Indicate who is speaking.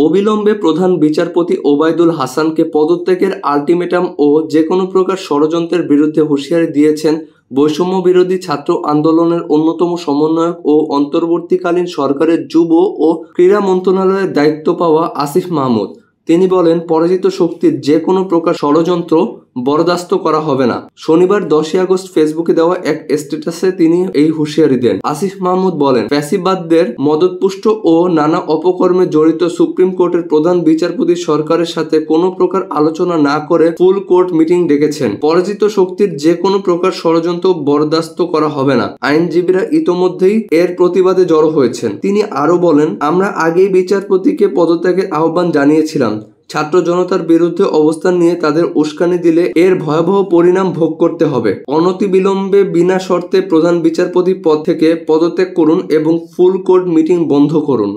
Speaker 1: অবিলম্বে প্রধান বিচারপতি ওবায়দুল হাসানকে পদত্যাগের আলটিমেটাম ও যেকোনো প্রকার ষড়যন্ত্রের বিরুদ্ধে হুঁশিয়ারি দিয়েছেন বৈষম্য বিরোধী ছাত্র আন্দোলনের অন্যতম সমন্বয়ক ও অন্তর্বর্তীকালীন সরকারের যুব ও ক্রীড়া মন্ত্রণালয়ের দায়িত্ব পাওয়া আসিফ মাহমুদ। তিনি বলেন, পরাজিত শক্তির যে কোনো প্রকার ষড়যন্ত্র বরদাস্ত করা হবে না। শনিবার 10 আগস্ট ফেসবুকে দেওয়া এক স্ট্যাটাসে তিনি এই হুঁশিয়ারি দেন। আসিফ মাহমুদ বলেন, ফ্যাসিবাদদের মদতপুষ্ট ও নানা অপকর্মে জড়িত সুপ্রিম কোর্টের প্রধান বিচারপতি সরকারের সাথে কোনো প্রকার আলোচনা না করে ফুল কোর্ট মিটিং ডেকেছেন। পরাজিত শক্তির যে কোনো প্রকার ষড়যন্ত্র বরদাস্ত করা হবে না। আইনজীবীরা ইতোমধ্যেই এর প্রতিবাদে জড়ো হয়েছেন। তিনি আরো বলেন, আমরা আগেই বিচারপতিকে পদত্যাগের আহ্বান জানিয়েছিলাম। ছাত্র জনতার বিরুদ্ধে অবস্থান নিয়ে তাদের উস্কানি দিলে এর ভয়াবহ পরিণাম ভোগ করতে হবে। অনতিবিলম্বে বিনা শর্তে প্রধান বিচারপতি পদ থেকে পদত্যাগ করুন এবং ফুল কোর্ট মিটিং বন্ধ করুন।